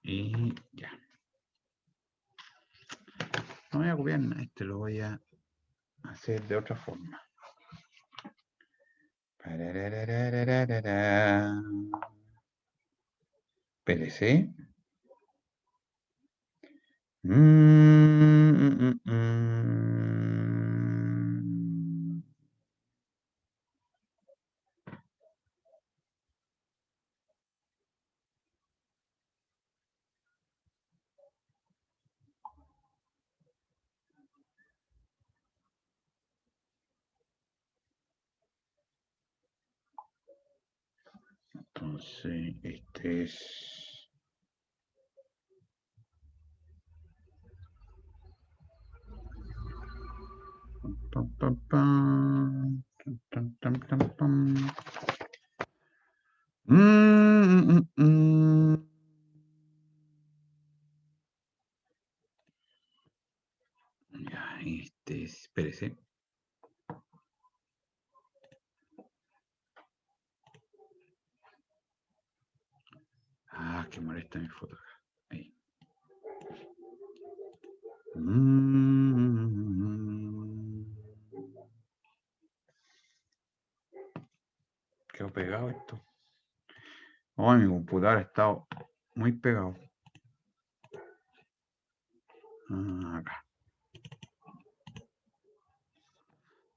Y ya. No voy a copiar nada, este lo voy a hacer de otra forma. Espérese. Entonces, este es... Pam, pam, pam, tam, tam, tam, pam. Ya, este es... Espérese. Ah, que molesta mi foto. Ahí. Quedó pegado esto. Oh, mi computador ha estado muy pegado. Acá.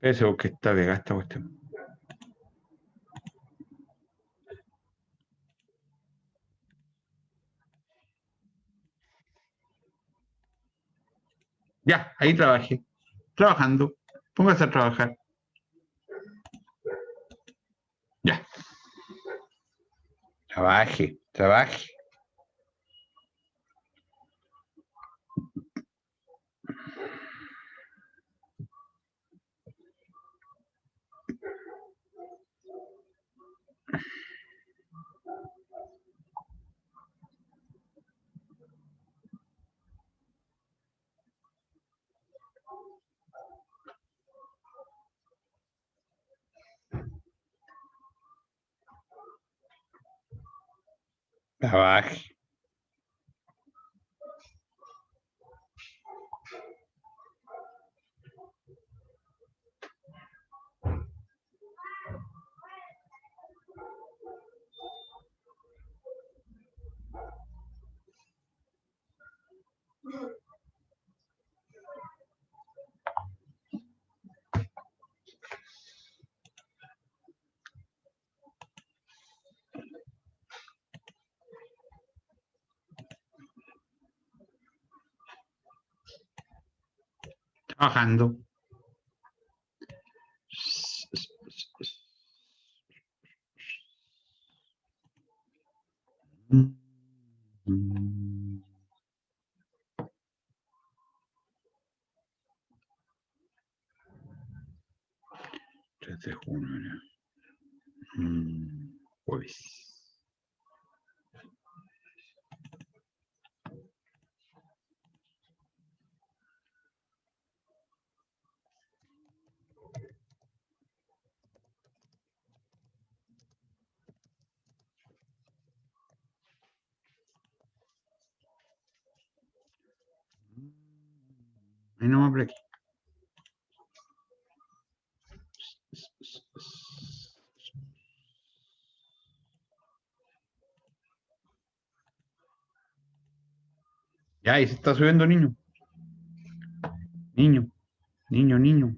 Eso que está pegada esta cuestión. Ya, ahí trabajé. Trabajando. Póngase a trabajar. Ya. Trabaje, trabaje. Trabaje. Trabajando. Mm. 3 de junio. Jueves. Ahí no me apliqué. Ya, ahí se está subiendo, niño. Niño, niño, niño.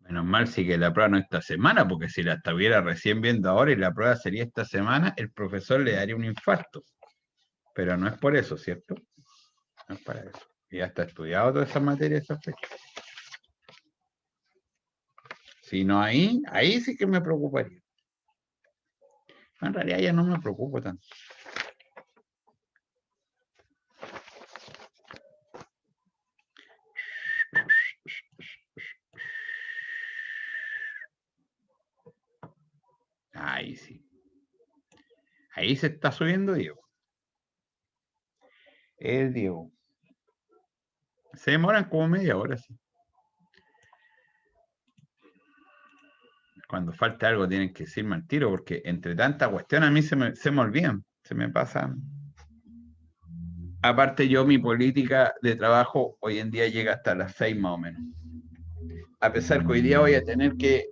Menos mal sí que la prueba no esta semana, porque si la estuviera recién viendo ahora y la prueba sería esta semana, el profesor le daría un infarto. Pero no es por eso, ¿cierto? No es para eso. Ya está estudiado toda esa materia, esa fecha. Si no, ahí sí que me preocuparía. En realidad ya no me preocupo tanto. Ahí sí. Ahí se está subiendo Diego. El Diego. Se demoran como media hora, sí. Cuando falta algo tienen que decirme al tiro, porque entre tanta cuestión a mí se me olvidan, se me pasan. Aparte yo, mi política de trabajo hoy en día llega hasta las 6 más o menos. A pesar que hoy día voy a tener que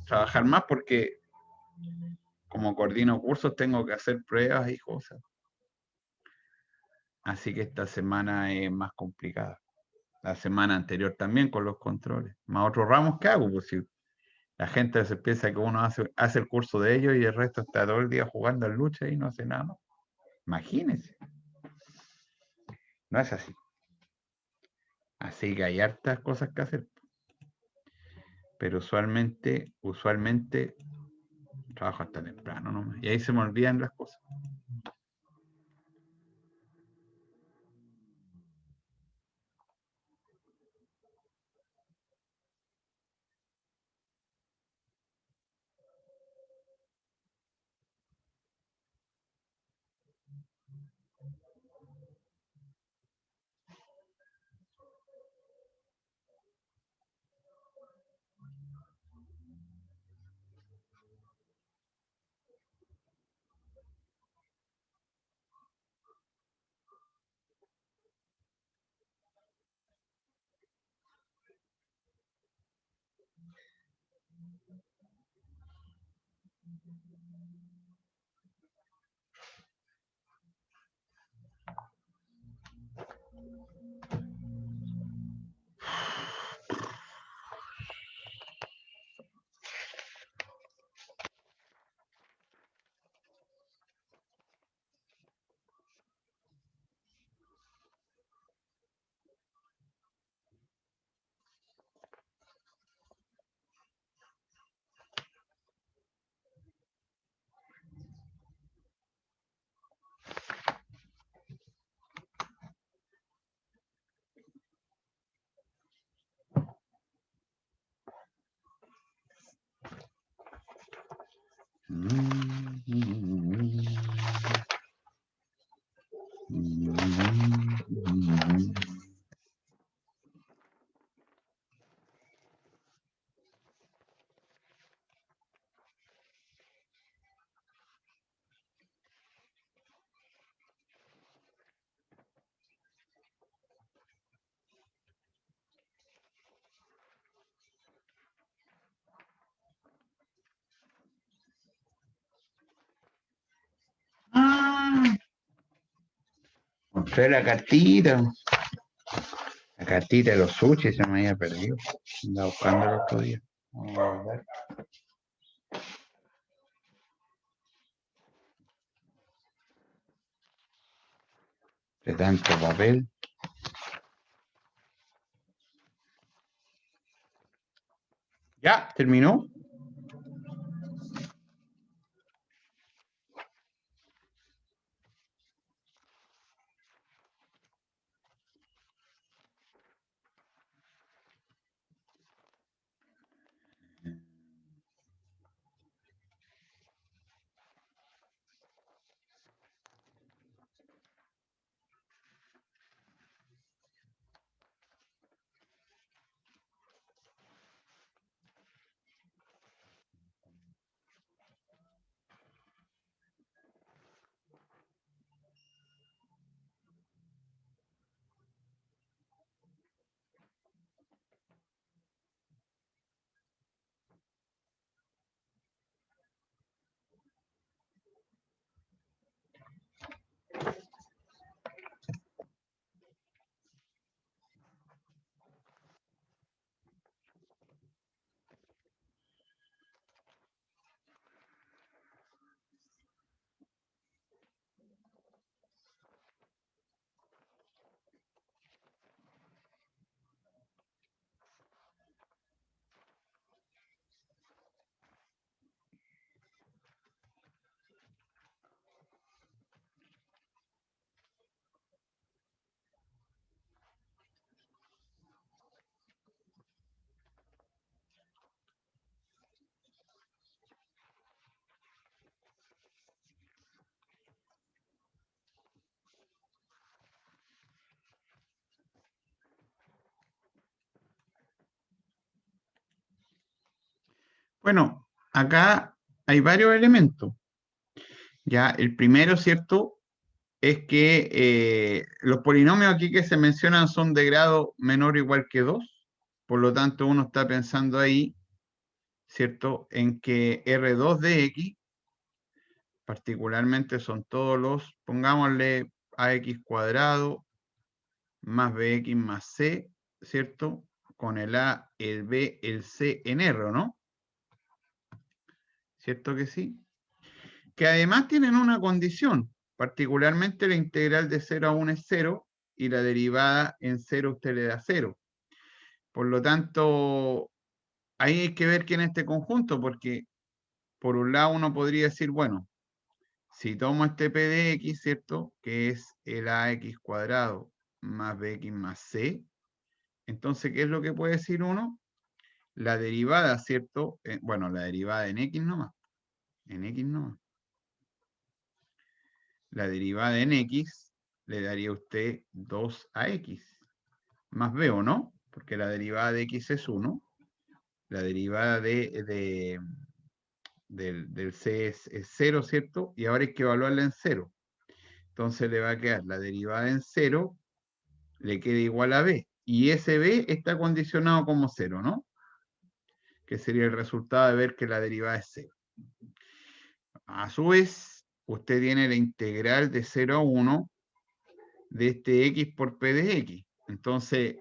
trabajar más porque como coordino cursos tengo que hacer pruebas y cosas. Así que esta semana es más complicada. La semana anterior también con los controles. Más otros ramos que hago, pues si la gente se piensa que uno hace el curso de ellos y el resto está todo el día jugando en lucha y no hace nada más. Imagínense. No es así. Así que hay hartas cosas que hacer. Pero usualmente trabajo hasta temprano nomás. Y ahí se me olvidan las cosas. Mostré la cartita de los sushi se me había perdido. Andaba buscando el otro día. Vamos a ver. De tanto papel. Ya, terminó. Bueno, acá hay varios elementos. Ya, el primero, ¿cierto? Es que los polinomios aquí que se mencionan son de grado menor o igual que 2. Por lo tanto, uno está pensando ahí, ¿cierto? En que R2 de X, particularmente son todos los, pongámosle AX cuadrado más BX más C, ¿cierto? Con el A, el B, el C en R, ¿no? ¿Cierto que sí? Que además tienen una condición, particularmente la integral de 0 a 1 es 0 y la derivada en 0 usted le da 0. Por lo tanto, ahí hay que ver que en este conjunto, porque por un lado uno podría decir, bueno, si tomo este P de X, ¿cierto? Que es el AX cuadrado más BX más C, entonces, ¿qué es lo que puede decir uno? La derivada, ¿cierto? Bueno, la derivada en X nomás. En X nomás. La derivada en X le daría a usted 2 a X. Más B, ¿o no? Porque la derivada de X es 1. La derivada del C es 0, ¿cierto? Y ahora hay que evaluarla en 0. Entonces le va a quedar la derivada en 0, le queda igual a B. Y ese B está condicionado como 0, ¿no? Que sería el resultado de ver que la derivada es 0. A su vez, usted tiene la integral de 0 a 1 de este X por P de X. Entonces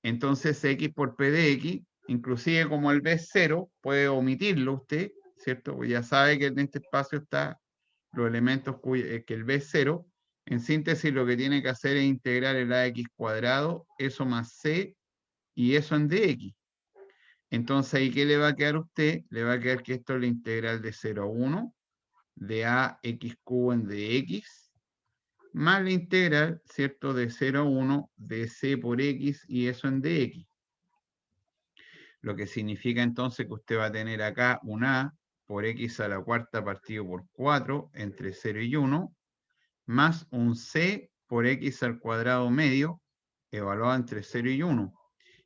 X por P de X, inclusive como el B es 0, puede omitirlo usted, ¿cierto? Pues ya sabe que en este espacio está los elementos que el B es 0. En síntesis, lo que tiene que hacer es integrar el AX cuadrado, eso más C, y eso en DX. Entonces, ¿ahí qué le va a quedar a usted? Le va a quedar que esto es la integral de 0 a 1 de AX cubo en DX, más la integral, ¿cierto? De 0 a 1 de C por X y eso en DX. Lo que significa entonces que usted va a tener acá un A por X a la cuarta partido por 4 entre 0 y 1, más un C por X al cuadrado medio, evaluado entre 0 y 1.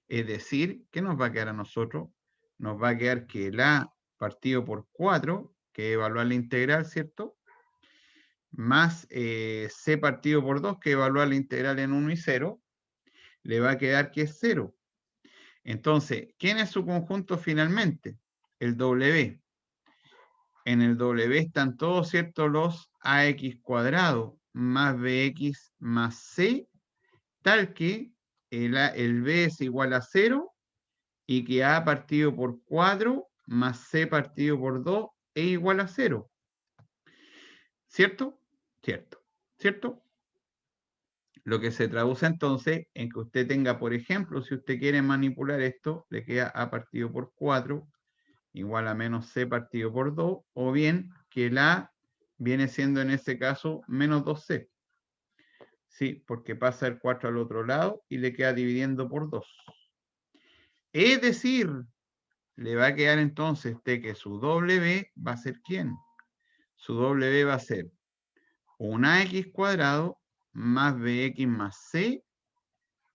Es decir, ¿qué nos va a quedar a nosotros? Nos va a quedar que el A partido por 4, que evaluar la integral, ¿cierto? Más C partido por 2, que evaluar la integral en 1 y 0, le va a quedar que es 0. Entonces, ¿quién es su conjunto finalmente? El W. En el W están todos, ¿cierto? Los AX cuadrado más BX más C, tal que el B es igual a 0 y que A partido por 4 más C partido por 2 es igual a 0. ¿Cierto? Cierto. ¿Cierto? Lo que se traduce entonces en que usted tenga, por ejemplo, si usted quiere manipular esto, le queda A partido por 4 igual a menos C partido por 2, o bien que el A viene siendo en ese caso menos 2C. Sí, porque pasa el 4 al otro lado y le queda dividiendo por 2. Es decir, le va a quedar entonces que su W va a ser ¿quién? Su W va a ser un AX cuadrado más BX más C,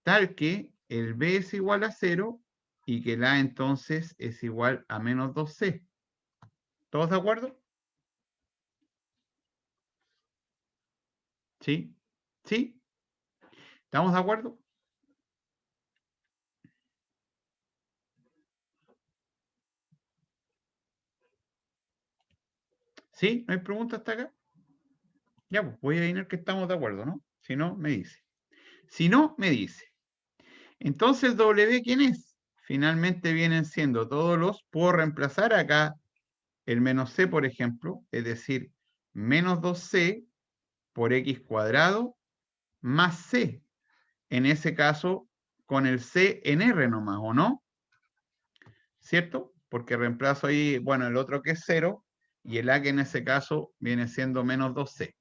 tal que el B es igual a 0 y que el A entonces es igual a menos 2C. ¿Todos de acuerdo? ¿Sí? ¿Sí? ¿Estamos de acuerdo? ¿Sí? ¿No hay preguntas hasta acá? Ya, pues voy a adivinar que estamos de acuerdo, ¿no? Si no, me dice. Si no, me dice. Entonces, W, ¿quién es? Finalmente vienen siendo todos los, puedo reemplazar acá el menos C, por ejemplo, es decir, menos 2C por X cuadrado más C. En ese caso, con el C en R nomás, ¿o no? ¿Cierto? Porque reemplazo ahí, bueno, el otro que es 0 y el A que en ese caso viene siendo menos 2C.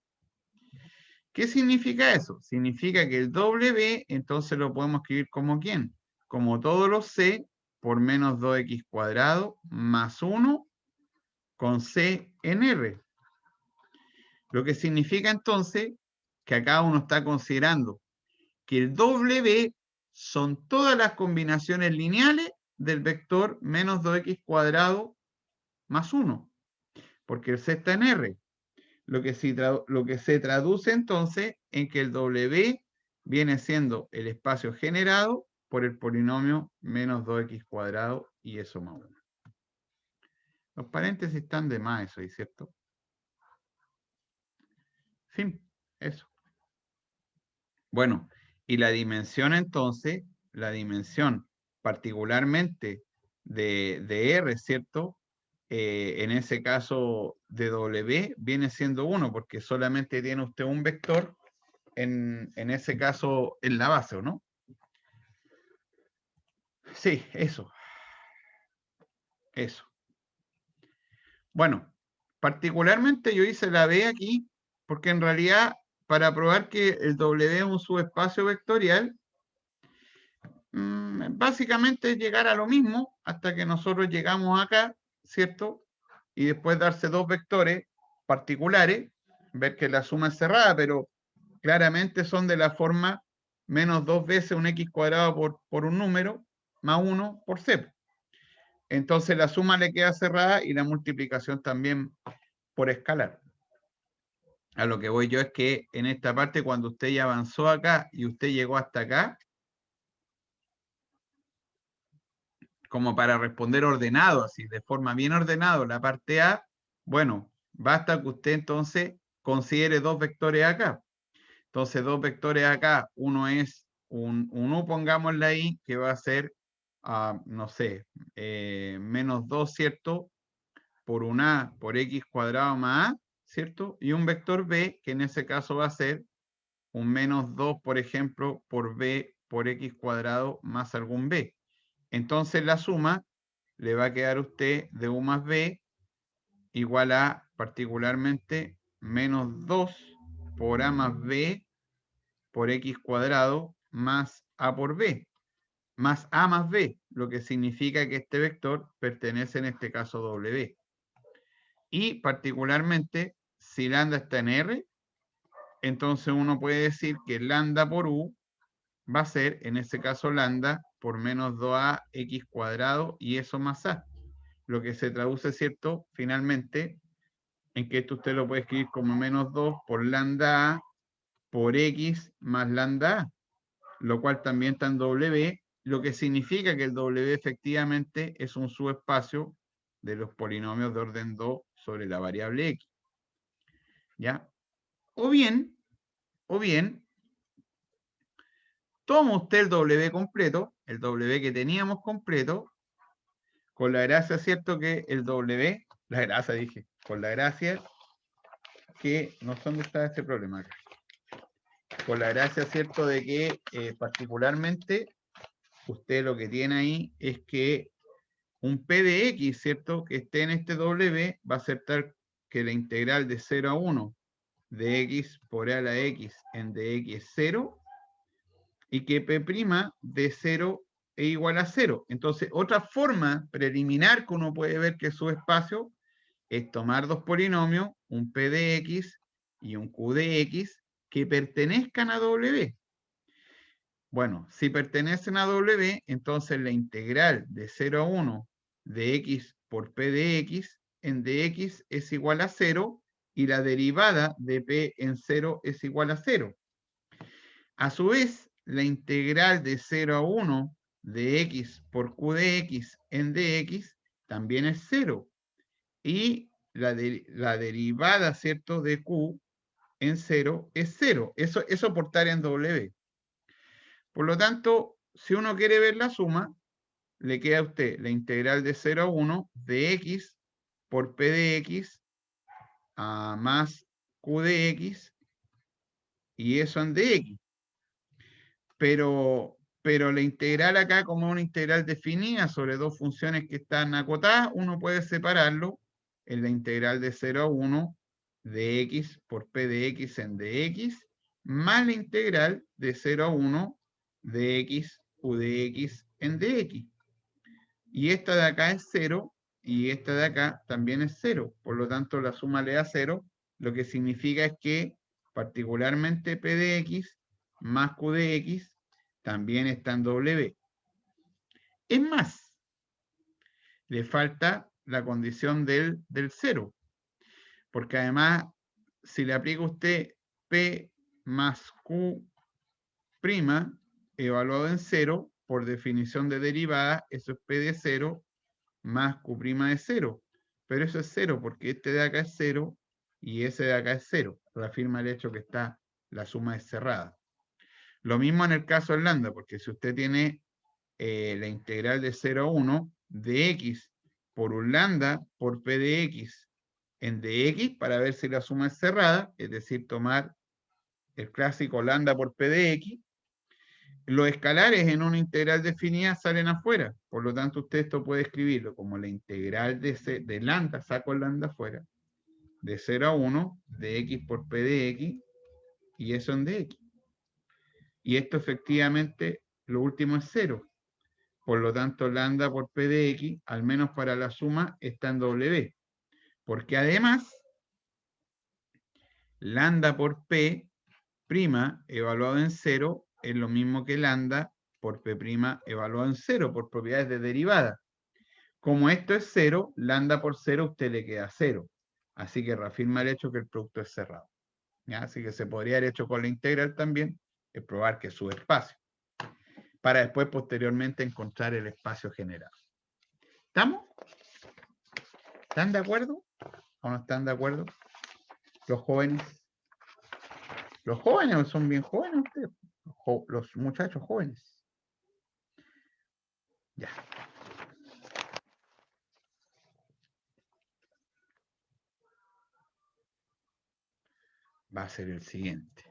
¿Qué significa eso? Significa que el W entonces lo podemos escribir como ¿quién? Como todos los C por menos 2X cuadrado más 1 con C en R. Lo que significa entonces que acá uno está considerando que el W son todas las combinaciones lineales del vector menos 2X cuadrado más 1, porque el C está en R. Lo que se traduce entonces en que el W viene siendo el espacio generado por el polinomio menos 2x cuadrado y eso más 1. Los paréntesis están de más, eso, ¿cierto? Fin, eso. Bueno, y la dimensión entonces, la dimensión particularmente de R, ¿cierto? En ese caso de W viene siendo 1, porque solamente tiene usted un vector, en ese caso en la base, ¿o no? Sí, eso. Eso. Bueno, particularmente yo hice la B aquí, porque en realidad, para probar que el W es un subespacio vectorial, básicamente es llegar a lo mismo hasta que nosotros llegamos acá, ¿cierto? Y después darse dos vectores particulares, ver que la suma es cerrada, pero claramente son de la forma menos 2 veces un x cuadrado por un número, más 1 por c. Entonces la suma le queda cerrada y la multiplicación también por escalar. A lo que voy yo es que en esta parte, cuando usted ya avanzó acá y usted llegó hasta acá, como para responder ordenado, así, de forma bien ordenado, la parte A, bueno, basta que usted entonces considere dos vectores acá. Entonces, dos vectores acá, uno es un U, pongámosle ahí, que va a ser, no sé, menos 2, ¿cierto? Por un A por X cuadrado más A, ¿cierto? Y un vector B, que en ese caso va a ser un menos 2, por ejemplo, por B por X cuadrado más algún B. Entonces la suma le va a quedar a usted de U más B igual a particularmente menos 2 por A más B por X cuadrado más A por B, más A más B, lo que significa que este vector pertenece en este caso a W. Y particularmente, si lambda está en R, entonces uno puede decir que lambda por U va a ser, en este caso, lambda por menos 2a x cuadrado y eso más a. Lo que se traduce, ¿cierto? Finalmente, en que esto usted lo puede escribir como menos 2 por lambda a por x más lambda a, lo cual también está en W, lo que significa que el W efectivamente es un subespacio de los polinomios de orden 2 sobre la variable x. ¿Ya? O bien, toma usted el W completo, el W que teníamos completo, con la gracia, ¿cierto? Que el W, la gracia dije, con la gracia que, no sé dónde está este problema acá, con la gracia, ¿cierto? De que particularmente usted lo que tiene ahí es que un P de X, ¿cierto? Que esté en este W va a ser tal que la integral de 0 a 1 de X por A a la X en dx es 0 y que P' de 0 es igual a 0. Entonces, otra forma preliminar que uno puede ver que es su espacio es tomar dos polinomios, un P de X y un Q de X, que pertenezcan a W. Bueno, si pertenecen a W, entonces la integral de 0 a 1 de X por P de X en dx es igual a 0 y la derivada de P en 0 es igual a 0. A su vez, la integral de 0 a 1 de x por q de x en dx también es 0. Y la derivada, ¿cierto?, de q en 0 es 0. Eso por tarea en W. Por lo tanto, si uno quiere ver la suma, le queda a usted la integral de 0 a 1 de x por p de x más q de x y eso en dx. Pero la integral acá, como una integral definida sobre dos funciones que están acotadas, uno puede separarlo en la integral de 0 a 1 de x por p de x en dx, más la integral de 0 a 1 de x u de x en dx. Y esta de acá es 0, y esta de acá también es 0. Por lo tanto, la suma le da 0, lo que significa es que particularmente p de x más q de x también está en W. Es más, le falta la condición del 0. Porque además, si le aplica usted P más Q' evaluado en 0, por definición de derivada, eso es P de 0 más Q' de 0. Pero eso es 0 porque este de acá es 0 y ese de acá es 0. Reafirma el hecho que la suma es cerrada. Lo mismo en el caso del lambda, porque si usted tiene la integral de 0 a 1 de x por un lambda por p de x en dx para ver si la suma es cerrada, es decir, tomar el clásico lambda por p de x, los escalares en una integral definida salen afuera. Por lo tanto, usted esto puede escribirlo como la integral de lambda, saco el lambda afuera, de 0 a 1 de x por p de x, y eso en dx. Y esto efectivamente, lo último es 0. Por lo tanto, lambda por p de x, al menos para la suma, está en w. Porque además, lambda por p' evaluado en 0 es lo mismo que lambda por p' evaluado en 0 por propiedades de derivada. Como esto es 0, lambda por 0 usted le queda 0. Así que reafirma el hecho que el producto es cerrado. ¿Ya? Así que se podría haber hecho con la integral también, es probar que es subespacio. Para después, posteriormente, encontrar el espacio generado. ¿Estamos? ¿Están de acuerdo? ¿O no están de acuerdo? Los jóvenes. Los jóvenes son bien jóvenes ustedes. Los muchachos jóvenes. Ya. Va a ser el siguiente.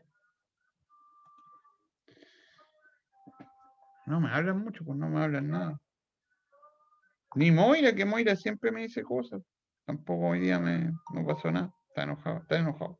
No me hablan mucho, pues no me hablan nada. Ni Moira, que Moira siempre me dice cosas. Tampoco hoy día no pasó nada. Está enojado, está enojado.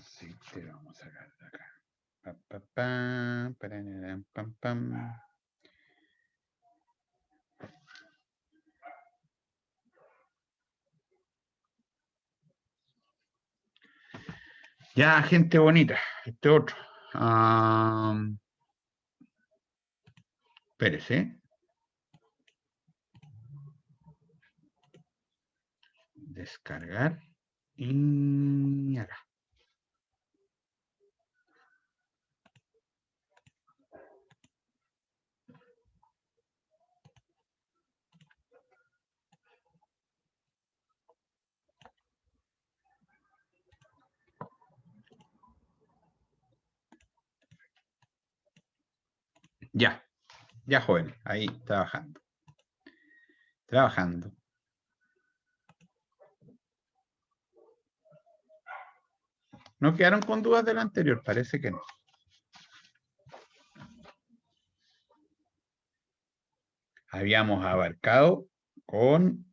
Sí, te lo vamos a sacar de acá. Pam, pam. Ya, gente bonita. Este otro. Espérese. Descargar. Y acá. Ya. Ya, joven. Ahí, trabajando. Trabajando. ¿No quedaron con dudas del anterior? Parece que no. Habíamos abarcado con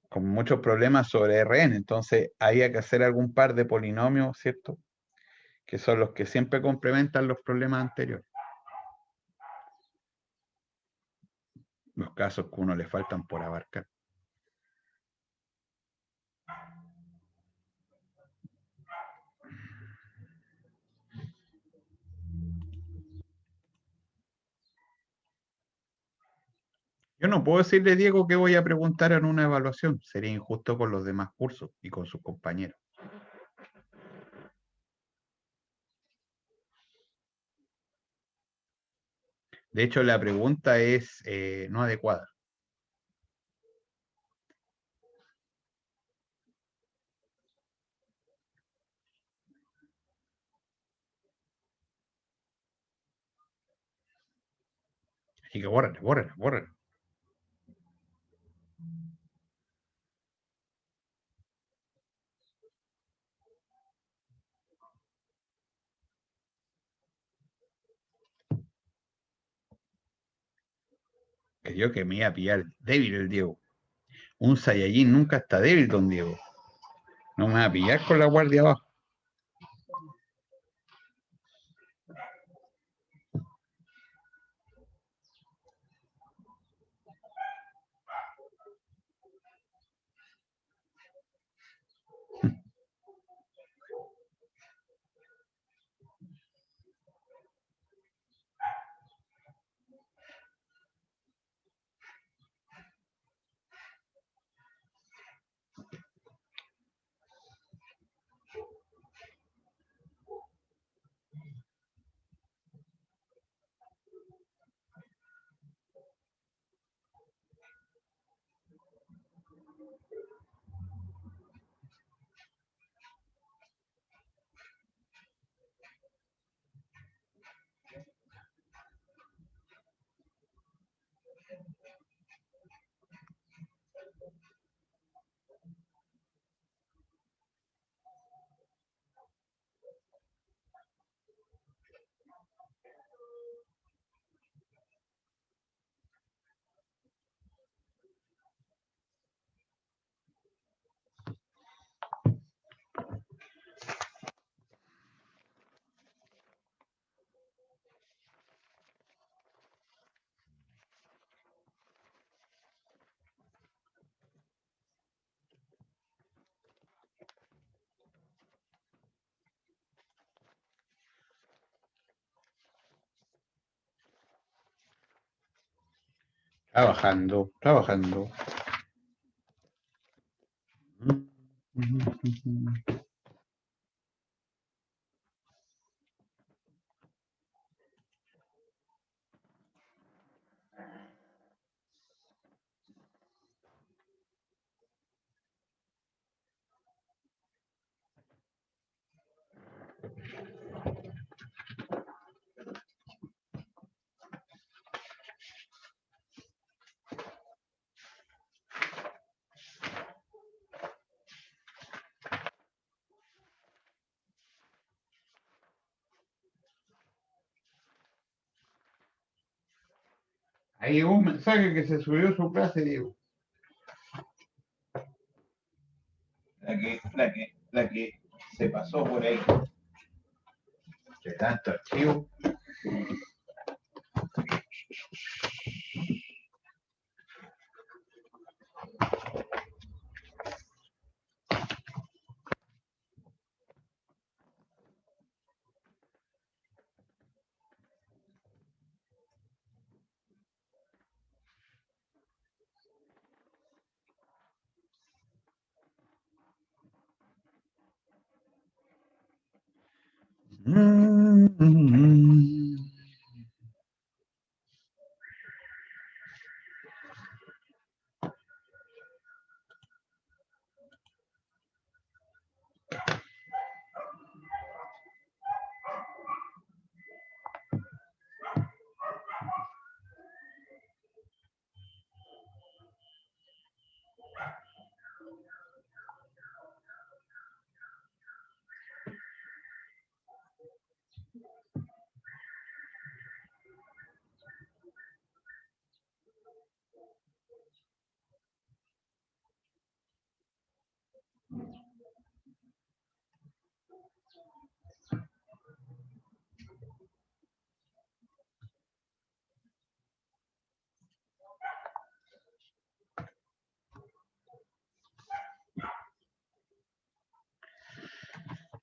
con muchos problemas sobre Rn. Entonces, había que hacer algún par de polinomios, ¿cierto? Que son los que siempre complementan los problemas anteriores. Los casos que a uno le faltan por abarcar. Yo no puedo decirle, Diego, que voy a preguntar en una evaluación. Sería injusto con los demás cursos y con sus compañeros. De hecho, la pregunta es no adecuada. Así que bórrala, bórrala, bórrala. Creo que me iba a pillar débil el Diego. Un Saiyajin nunca está débil, don Diego. No me va a pillar con la guardia abajo. Trabajando, trabajando. Ahí llegó un mensaje que se subió su clase, Diego. La que se pasó por ahí. De tanto archivo.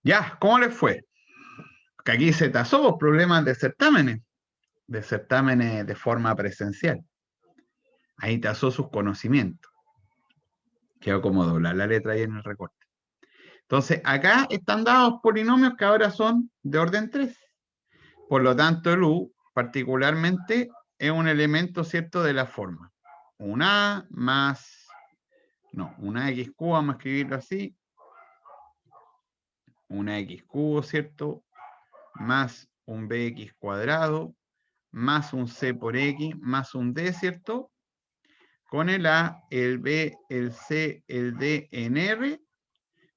Ya, ¿cómo les fue? Que aquí se tasó los problemas de certámenes de forma presencial. Ahí tasó sus conocimientos. Quedó como doblar la letra ahí en el recorte. Entonces, acá están dados polinomios que ahora son de orden 3. Por lo tanto, el U particularmente es un elemento, ¿cierto?, de la forma. Una más, no, una X cubo, vamos a escribirlo así. Una X cubo, ¿cierto? Más un BX cuadrado, más un C por X, más un D, ¿cierto? Con el A, el B, el C, el D en R,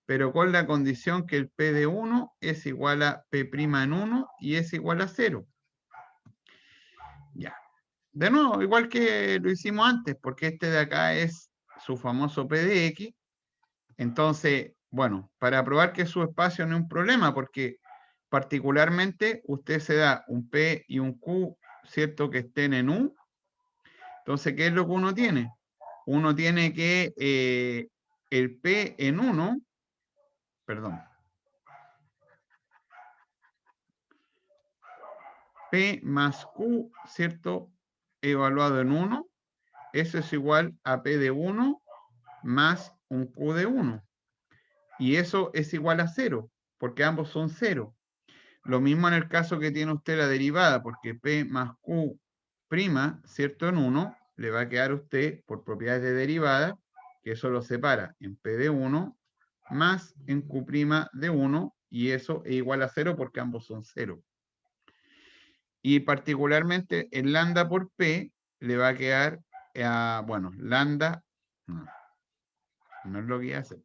pero con la condición que el P de 1 es igual a P' en 1 y es igual a 0. Ya. De nuevo, igual que lo hicimos antes, porque este de acá es su famoso P de X. Entonces, bueno, para probar que su espacio no es un problema, porque particularmente usted se da un P y un Q, ¿cierto?, que estén en U. Entonces, ¿qué es lo que uno tiene? Uno tiene que el P en 1, perdón, P más Q, ¿cierto?, evaluado en 1, eso es igual a P de 1 más un Q de 1. Y eso es igual a 0, porque ambos son 0. Lo mismo en el caso que tiene usted la derivada, porque P más Q', ¿cierto?, en 1, le va a quedar a usted, por propiedades de derivada, que eso lo separa en P de 1 más en Q' de 1, y eso es igual a 0 porque ambos son 0. Y particularmente en lambda por P le va a quedar, bueno, lambda, no es lo que iba a hacer.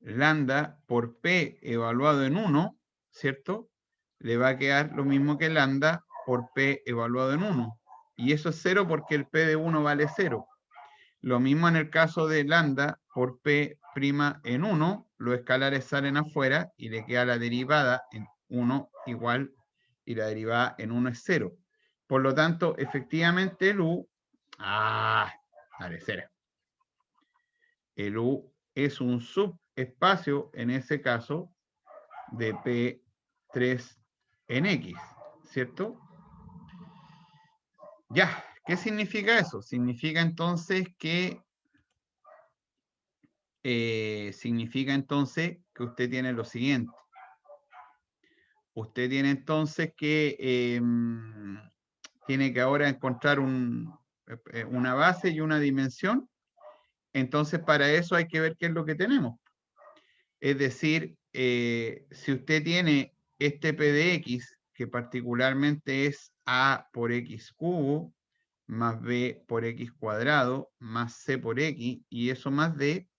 Lambda por P evaluado en 1, ¿cierto? Le va a quedar lo mismo que lambda por P evaluado en 1. Y eso es 0 porque el P de 1 vale 0. Lo mismo en el caso de lambda por P' en 1, los escalares salen afuera y le queda la derivada en 1 igual, y la derivada en 1 es 0. Por lo tanto, efectivamente el U, el U es un subespacio, en ese caso, de P3 en X, ¿cierto? Ya, ¿qué significa eso? Significa entonces que usted tiene lo siguiente. Usted tiene entonces que tiene que ahora encontrar una base y una dimensión. Entonces, para eso hay que ver qué es lo que tenemos. Es decir, si usted tiene este P de X, que particularmente es A por X cubo, más B por X cuadrado, más C por X, y eso más D,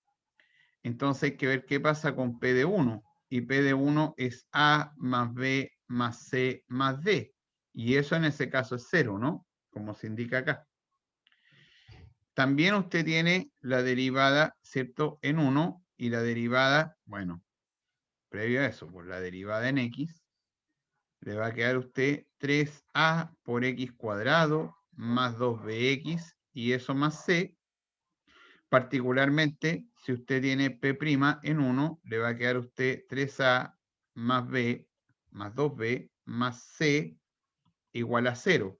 entonces hay que ver qué pasa con P de 1. Y P de 1 es A más B más C más D. Y eso en ese caso es 0, ¿no? Como se indica acá. También usted tiene la derivada, ¿cierto?, en 1, y la derivada, bueno, previo a eso, por la derivada en X, le va a quedar a usted 3A por X cuadrado más 2BX, y eso más C. Particularmente, si usted tiene P' en 1, le va a quedar a usted 3A más B más 2B más C igual a 0.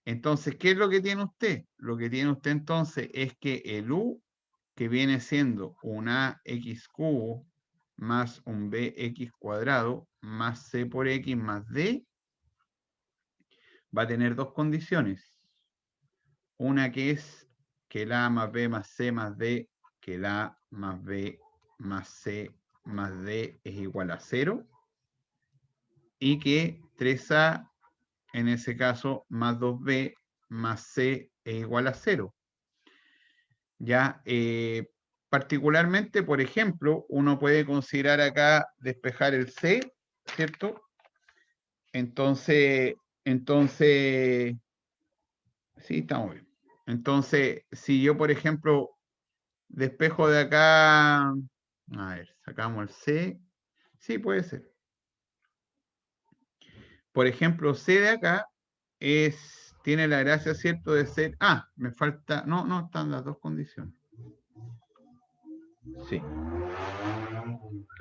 Entonces, ¿qué es lo que tiene usted? Lo que tiene usted entonces es que el U, que viene siendo un AX cubo más un BX cuadrado más C por X más D, va a tener dos condiciones. Una que es que el A más B más C más D, que el A más B más C más D es igual a 0, y que 3A, en ese caso, más 2B más C es igual a 0. Ya, particularmente, por ejemplo, uno puede considerar acá despejar el C, ¿cierto? Entonces, sí, estamos bien. Entonces, si yo, por ejemplo, despejo de acá, a ver, sacamos el C, sí, puede ser. Por ejemplo, C de acá tiene la gracia, ¿cierto?, de ser, me falta, no, están las dos condiciones. Sí.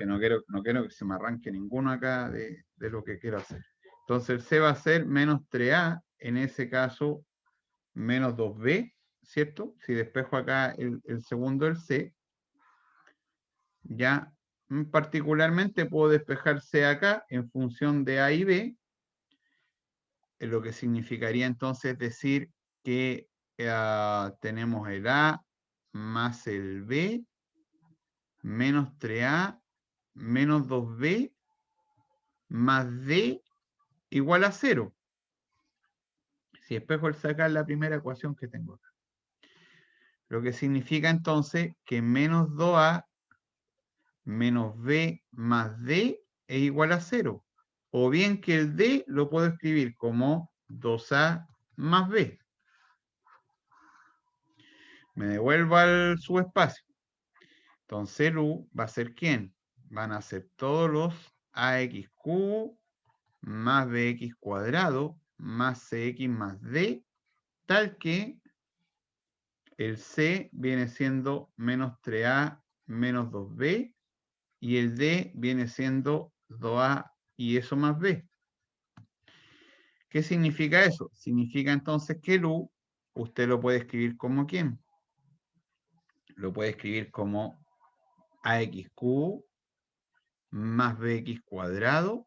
no quiero que se me arranque ninguno acá de lo que quiero hacer. Entonces el C va a ser menos 3A, en ese caso menos 2B, ¿cierto? Si despejo acá el segundo el C, ya particularmente puedo despejar C acá en función de A y B, lo que significaría entonces decir que tenemos el A más el B menos 3A menos 2B más D igual a 0. Si despejo el sacar la primera ecuación que tengo acá. Lo que significa entonces que menos 2A menos B más D es igual a 0. O bien que el D lo puedo escribir como 2A más B. Me devuelvo al subespacio. Entonces el U va a ser ¿quién? Van a ser todos los AX cubo más BX cuadrado más CX más D, tal que el C viene siendo menos 3A menos 2B y el D viene siendo 2A y eso más B. ¿Qué significa eso? Significa entonces que el U usted lo puede escribir como ¿quién? Lo puede escribir como AX cubo más BX cuadrado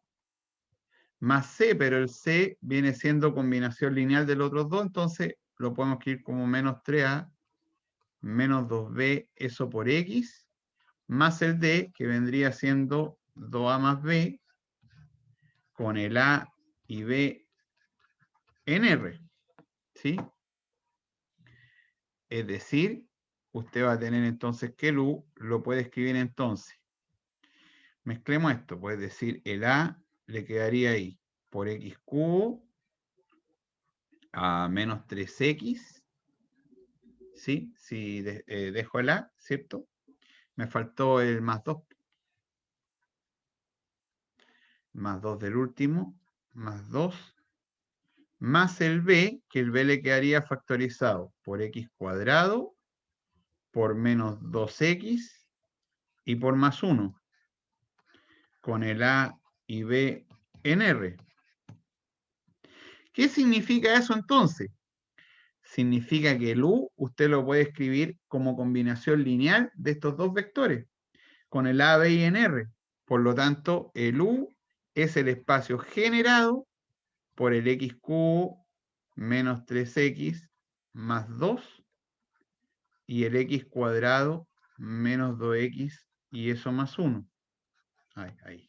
más C, pero el C viene siendo combinación lineal de los otros dos, entonces lo podemos escribir como menos 3A menos 2B, eso por X, más el D, que vendría siendo 2A más B, con el A y B en R, ¿sí? Es decir, usted va a tener entonces que el U lo puede escribir entonces. Mezclemos esto, puede decir el A le quedaría ahí por X cubo a menos 3X, ¿sí? Si dejo el A, ¿cierto? Me faltó el más 2. Más 2 del último, más 2, más el B, que el B le quedaría factorizado por X cuadrado, por menos 2X y por más 1, con el A y B en R. ¿Qué significa eso entonces? Significa que el U usted lo puede escribir como combinación lineal de estos dos vectores, con el A, B y en R. Por lo tanto, el U es el espacio generado por el X cubo menos 3X más 2 y el X cuadrado menos 2X y eso más 1. Ahí.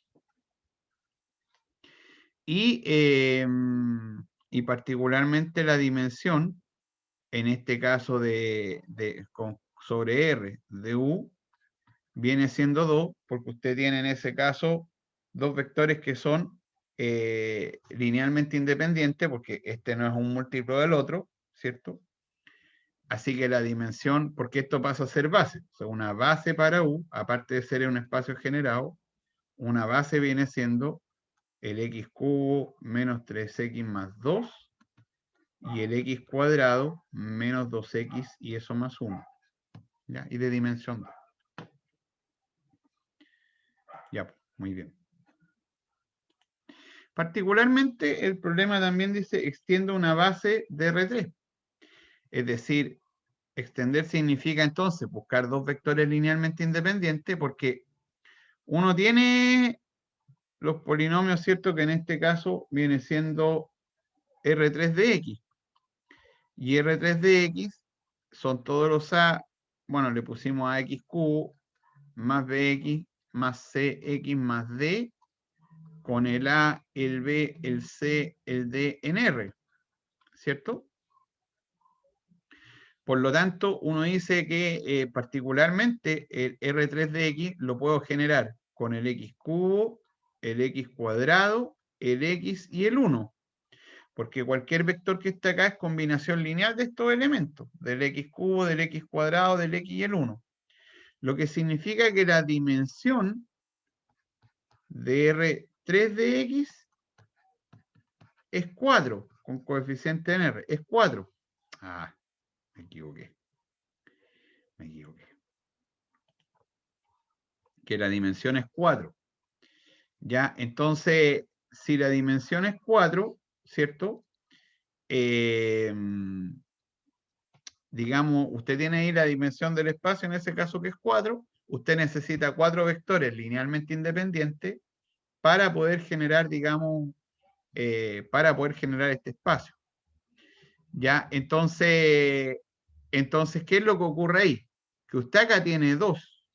Y particularmente la dimensión, en este caso sobre R de U, viene siendo 2, porque usted tiene en ese caso dos vectores que son linealmente independientes, porque este no es un múltiplo del otro, ¿cierto? Así que la dimensión, porque esto pasa a ser base, o sea, una base para U, aparte de ser un espacio generado, una base viene siendo el X cubo menos 3X más 2 y el X cuadrado menos 2X y eso más 1. ¿Ya? Y de dimensión 2. Ya, muy bien. Particularmente el problema también dice extiende una base de R3. Es decir, extender significa entonces buscar dos vectores linealmente independientes porque uno tiene los polinomios, ¿cierto? Que en este caso viene siendo R3 de X. Y R3 de X son todos los A, bueno, le pusimos AX cubo más BX más CX más D con el A, el B, el C, el D en R, ¿cierto? Por lo tanto, uno dice que particularmente el R3 de X lo puedo generar con el X cubo, el X cuadrado, el X y el 1. Porque cualquier vector que esté acá es combinación lineal de estos elementos, del X cubo, del X cuadrado, del X y el 1. Lo que significa que la dimensión de R3 de X es 4, con coeficiente en R, es 4. Ah, me equivoqué. que la dimensión es 4. Ya, entonces, si la dimensión es 4, ¿cierto? Digamos, usted tiene ahí la dimensión del espacio, en ese caso que es 4, usted necesita 4 vectores linealmente independientes para poder generar, digamos, para poder generar este espacio. Ya, entonces, ¿qué es lo que ocurre ahí? Que usted acá tiene 2.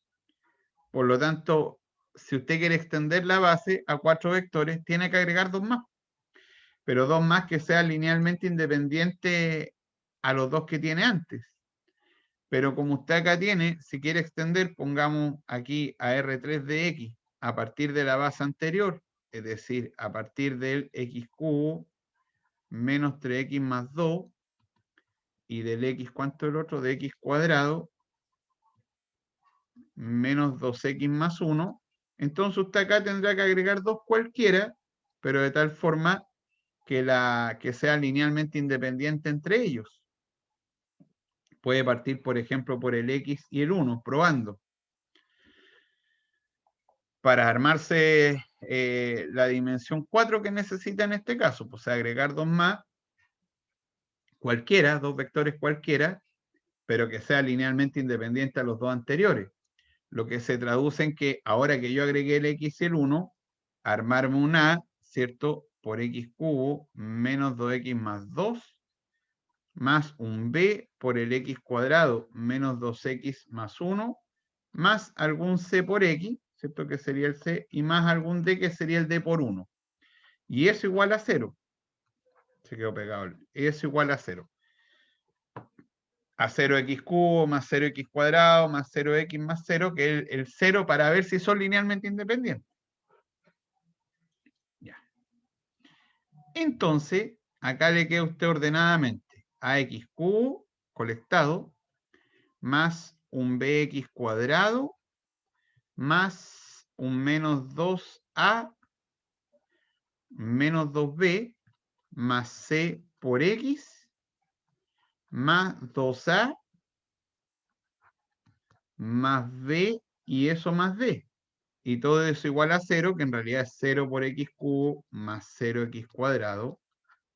Por lo tanto, si usted quiere extender la base a 4 vectores, tiene que agregar 2 más. Pero 2 más que sean linealmente independientes a los 2 que tiene antes. Pero como usted acá tiene, si quiere extender, pongamos aquí a R3 de X a partir de la base anterior, es decir, a partir del X cubo menos 3X más 2, y del X, ¿cuánto es el otro? De X cuadrado menos 2X más 1. Entonces usted acá tendrá que agregar 2 cualquiera, pero de tal forma que sea linealmente independiente entre ellos. Puede partir, por ejemplo, por el X y el 1, probando. Para armarse la dimensión 4 que necesita en este caso, pues agregar 2 más, cualquiera, 2 vectores cualquiera, pero que sea linealmente independiente a los 2 anteriores. Lo que se traduce en que ahora que yo agregué el X y el 1, armarme un A, ¿cierto? Por X cubo menos 2X más 2, más un B por el X cuadrado menos 2X más 1, más algún C por X, ¿cierto? Que sería el C, y más algún D que sería el D por 1. Y eso igual a 0. Se quedó pegado. Eso igual a 0. A 0x cubo más 0x cuadrado más 0x más 0, que es el 0 para ver si son linealmente independientes. Ya. Entonces, acá le queda a usted ordenadamente ax cubo colectado más un bx cuadrado más un menos 2a menos 2b más c por x más 2a más b y eso más d. Y todo eso igual a 0, que en realidad es 0 por x cubo más 0x cuadrado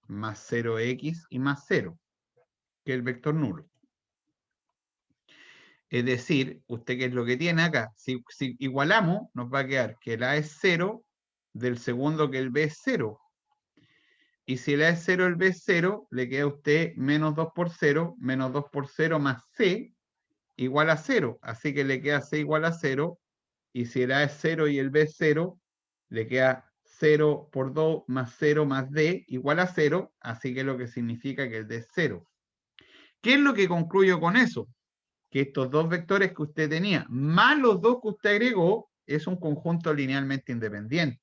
más 0x y más 0, que es el vector nulo. Es decir, usted qué es lo que tiene acá. Si igualamos, nos va a quedar que el A es 0, del segundo que el B es 0. Y si el A es 0, el B es 0, le queda a usted menos 2 por 0, menos 2 por 0 más C, igual a 0. Así que le queda C igual a 0. Y si el A es 0 y el B es 0, le queda 0 por 2 más 0 más D igual a 0. Así que lo que significa que el D es 0. ¿Qué es lo que concluyo con eso? Que estos 2 vectores que usted tenía, más los 2 que usted agregó, es un conjunto linealmente independiente.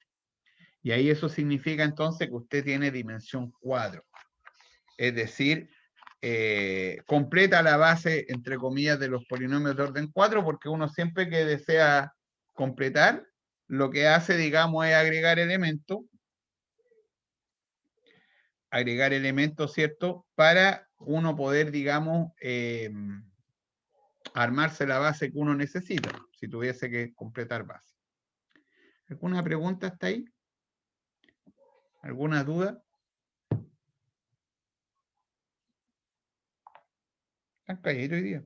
Y ahí eso significa entonces que usted tiene dimensión 4. Es decir, completa la base, entre comillas, de los polinomios de orden 4, porque uno siempre que desea completar, lo que hace, digamos, es agregar elementos, ¿cierto? Para uno poder, digamos, armarse la base que uno necesita, si tuviese que completar base. ¿Alguna pregunta hasta ahí? ¿Alguna duda? ¿Están callados hoy día?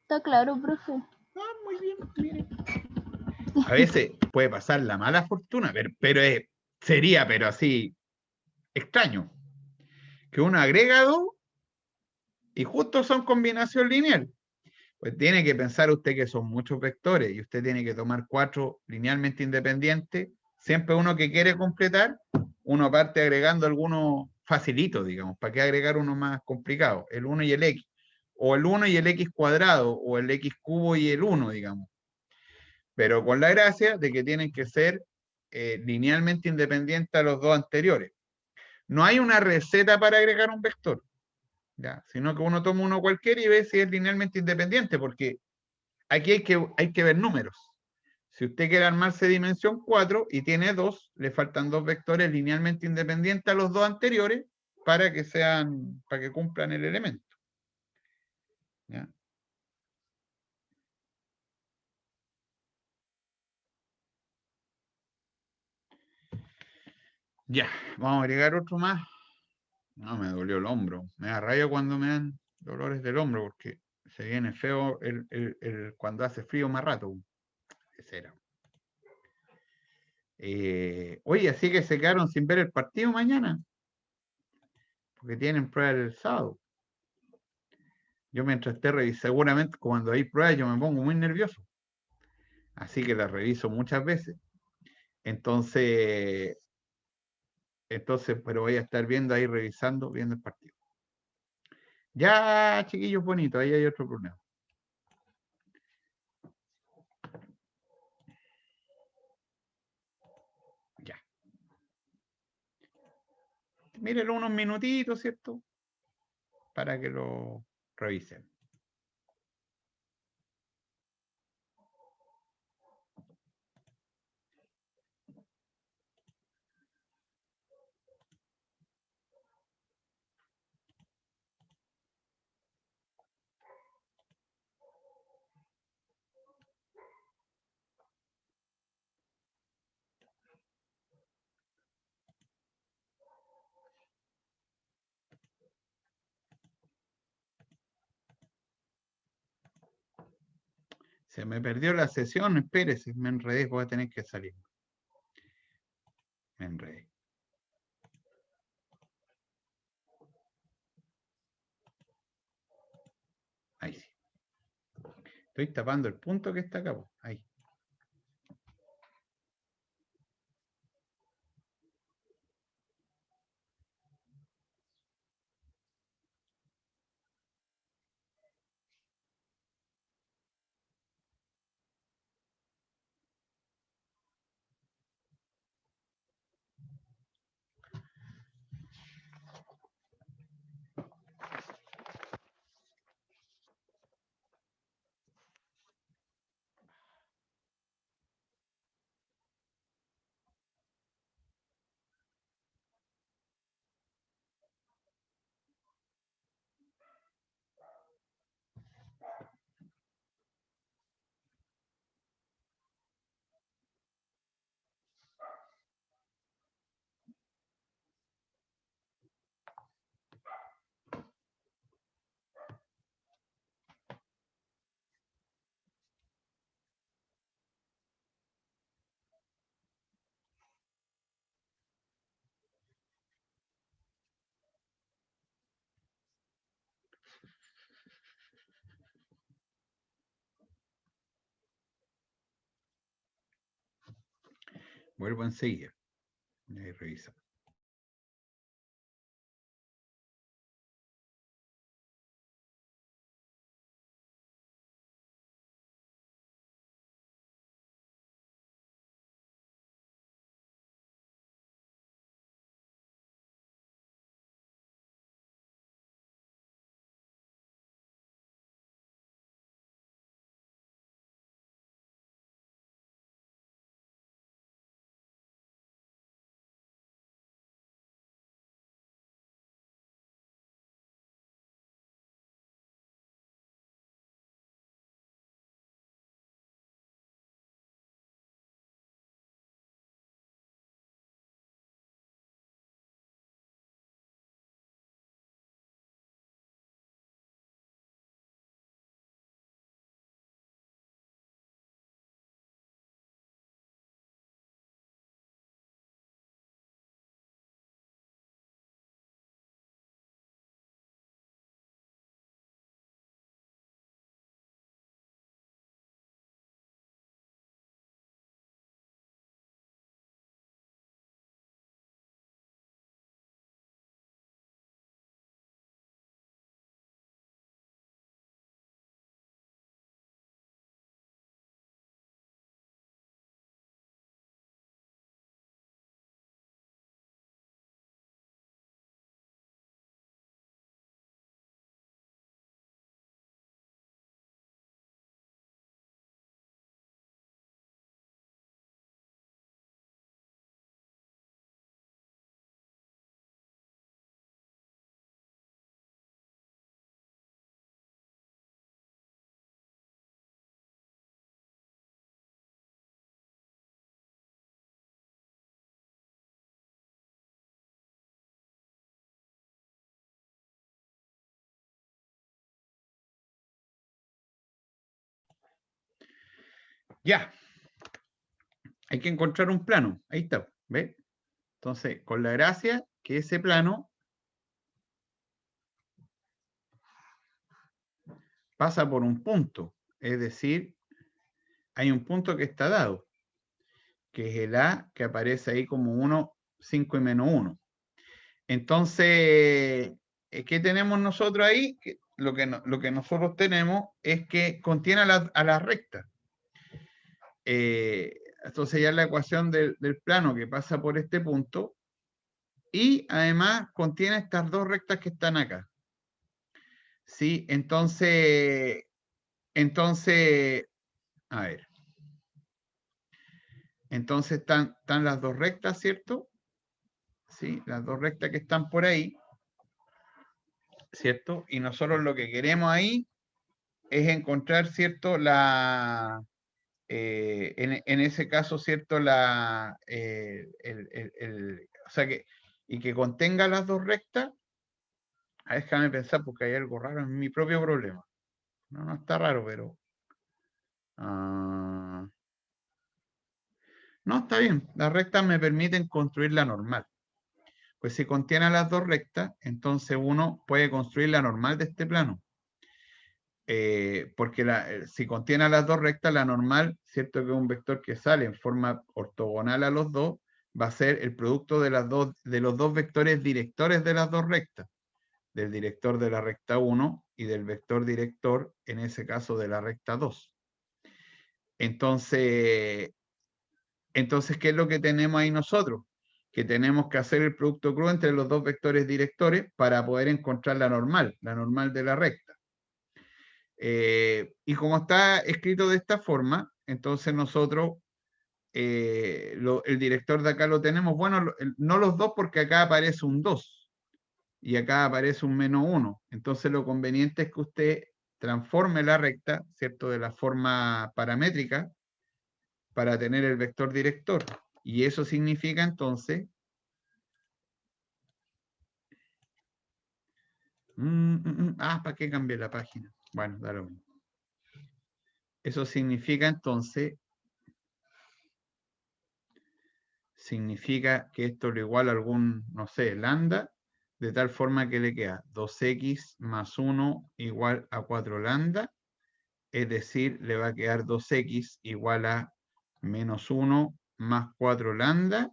Está claro, profe. Ah, muy bien, mire. A veces puede pasar la mala fortuna, pero sería, pero así, extraño, que uno agrega 2 y justo son combinación lineal. Pues tiene que pensar usted que son muchos vectores y usted tiene que tomar 4 linealmente independientes. Siempre uno que quiere completar, uno parte agregando algunos facilitos, digamos. ¿Para qué agregar uno más complicado? El 1 y el x. O el 1 y el x cuadrado, o el x cubo y el 1, digamos. Pero con la gracia de que tienen que ser linealmente independientes a los 2 anteriores. No hay una receta para agregar un vector, ¿ya? Sino que uno toma uno cualquiera y ve si es linealmente independiente, porque aquí hay que ver números. Si usted quiere armarse dimensión 4 y tiene 2, le faltan 2 vectores linealmente independientes a los 2 anteriores para que cumplan el elemento. ¿Ya? Ya, vamos a agregar otro más. No, me dolió el hombro. Me da rabia cuando me dan dolores del hombro porque se viene feo cuando hace frío más rato. Ese era. Oye, así que se quedaron sin ver el partido mañana, porque tienen prueba el sábado. Yo mientras esté revisando, seguramente cuando hay pruebas yo me pongo muy nervioso. Así que las reviso muchas veces. Entonces, pero voy a estar viendo ahí, revisando, viendo el partido. Ya, chiquillos bonitos, ahí hay otro problema. Ya. Mírenlo unos minutitos, ¿cierto? Para que lo revisen. Se me perdió la sesión, espérese, me enredé, voy a tener que salir. Me enredé. Ahí sí. Estoy tapando el punto que está acá. Ahí. Vuelvo enseguida. Ahí revisa. Ya. Hay que encontrar un plano. Ahí está. ¿Ve? Entonces, con la gracia que ese plano pasa por un punto. Es decir, hay un punto que está dado, que es el A, que aparece ahí como 1, 5 y menos 1. Entonces, ¿qué tenemos nosotros ahí? Lo que nosotros tenemos es que contiene a la recta. Entonces ya es la ecuación del plano que pasa por este punto y además contiene estas dos rectas que están acá. ¿Sí? Entonces, a ver. Entonces están las dos rectas, ¿cierto? ¿Sí? Las dos rectas que están por ahí, ¿cierto? Y nosotros lo que queremos ahí es encontrar, ¿cierto? En ese caso, ¿cierto? O sea y que contenga las dos rectas. Déjame pensar porque hay algo raro en mi propio problema. No está raro, pero... no, está bien. Las rectas me permiten construir la normal. Pues si contiene las dos rectas, entonces uno puede construir la normal de este plano. Porque si contiene las dos rectas, la normal, cierto que es un vector que sale en forma ortogonal a los dos, va a ser el producto de los dos vectores directores de las dos rectas, del director de la recta 1 y del vector director, en ese caso, de la recta 2. Entonces, ¿qué es lo que tenemos ahí nosotros? Que tenemos que hacer el producto crudo entre los dos vectores directores para poder encontrar la normal de la recta. Y como está escrito de esta forma, entonces nosotros, el director de acá lo tenemos, bueno, no los dos porque acá aparece un 2 y acá aparece un menos 1. Entonces lo conveniente es que usted transforme la recta, ¿cierto? De la forma paramétrica para tener el vector director. Y eso significa entonces... ¿para qué cambié la página? Bueno, da lo mismo. Eso significa entonces, significa que esto le iguala a algún, no sé, lambda, de tal forma que le queda 2x más 1 igual a 4 lambda, es decir, le va a quedar 2x igual a menos 1 más 4 lambda,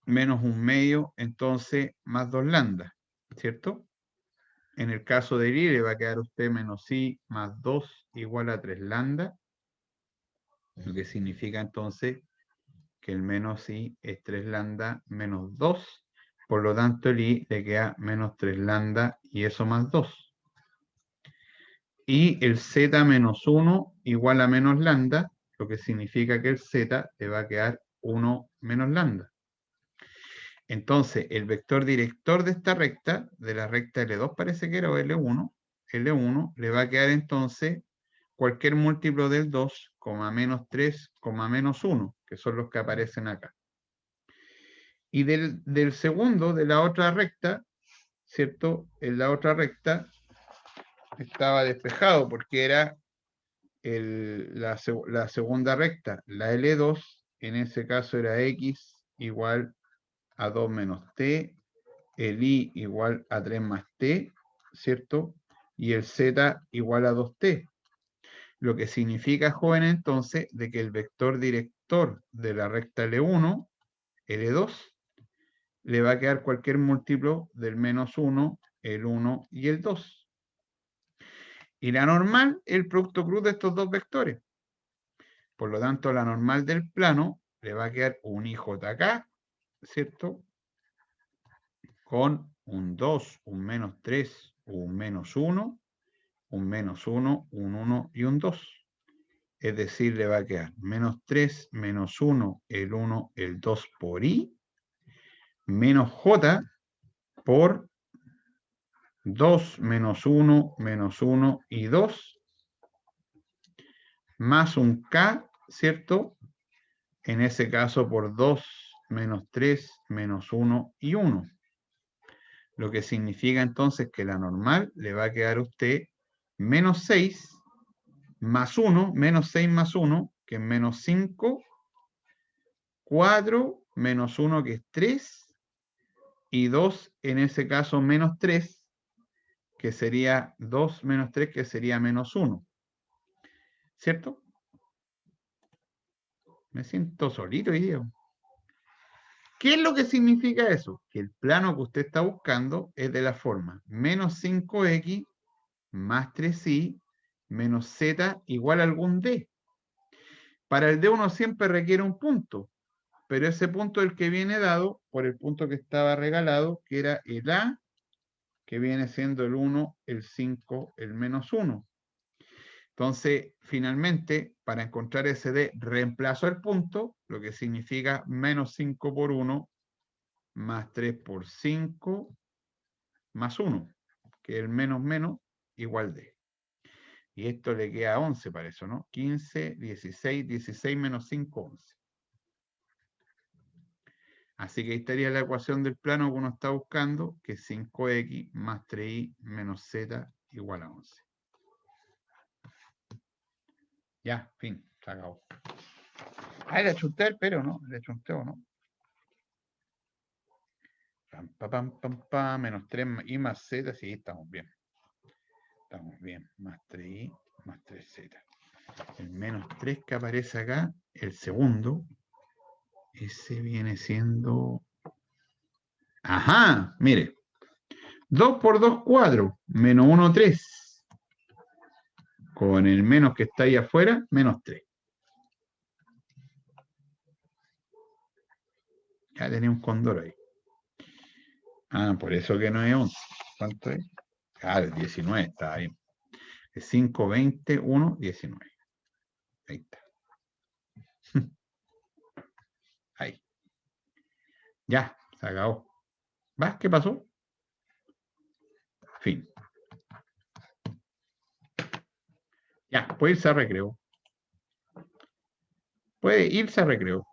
menos un medio, entonces más 2 lambda, ¿cierto? En el caso de I le va a quedar a usted menos I más 2 igual a 3 lambda, lo que significa entonces que el menos I es 3 lambda menos 2, por lo tanto el I le queda menos 3 lambda y eso más 2. Y el Z menos 1 igual a menos lambda, lo que significa que el Z le va a quedar 1 menos lambda. Entonces, el vector director de esta recta, de la recta L2 parece que era, o L1 le va a quedar entonces cualquier múltiplo del 2, menos 3, menos 1, que son los que aparecen acá. Y del segundo, de la otra recta, ¿cierto? En la otra recta estaba despejado porque era la segunda recta, la L2, en ese caso era X igual a 2 menos T, el I igual a 3 más T, ¿cierto? Y el Z igual a 2T. Lo que significa, joven, entonces, de que el vector director de la recta L1, L2, le va a quedar cualquier múltiplo del menos 1, el 1 y el 2. Y la normal es el producto cruz de estos dos vectores. Por lo tanto, la normal del plano le va a quedar un IJK, ¿cierto? Con un 2, un menos 3, un menos 1, un menos 1, un 1 y un 2. Es decir, le va a quedar menos 3, menos 1, el 1, el 2 por I, menos J por 2, menos 1, menos 1 y 2, más un K, ¿cierto? En ese caso por 2, menos 3, menos 1 y 1. Lo que significa entonces que la normal le va a quedar a usted menos 6 más 1, menos 6 más 1, que es menos 5, 4 menos 1, que es 3, y 2, en ese caso, menos 3, que sería 2 menos 3, que sería menos 1. ¿Cierto? Me siento solito hoy día. ¿Qué es lo que significa eso? Que el plano que usted está buscando es de la forma menos 5x más 3y menos z igual a algún d. Para el d uno siempre requiere un punto, pero ese punto es el que viene dado por el punto que estaba regalado, que era el a, que viene siendo el 1, el 5, el menos 1. Entonces, finalmente, para encontrar ese d, reemplazo el punto, lo que significa menos 5 por 1, más 3 por 5, más 1, que es el menos menos, igual d. Y esto le queda 11 para eso, ¿no? 15, 16, 16 menos 5, 11. Así que ahí estaría la ecuación del plano que uno está buscando, que es 5x más 3y menos z igual a 11. Ya, fin, se acabó. Ah, le achunté el pero, ¿no? Le achunté o no. Menos 3y más z, sí, estamos bien. Estamos bien. Más 3y más 3z. El menos 3 que aparece acá, el segundo, ese viene siendo... Ajá, mire. 2 por 2, 4. Menos 1, 3. Con el menos que está ahí afuera, menos 3. Ya tenía un cóndor ahí. Ah, por eso que no es 11. ¿Cuánto es? Ah, el 19 está ahí. Es 5, 20, 1, 19. Ahí está. Ahí. Ya, se acabó. ¿Vas? ¿Qué pasó? Fin. Ya, puede irse a recreo. Puede irse a recreo.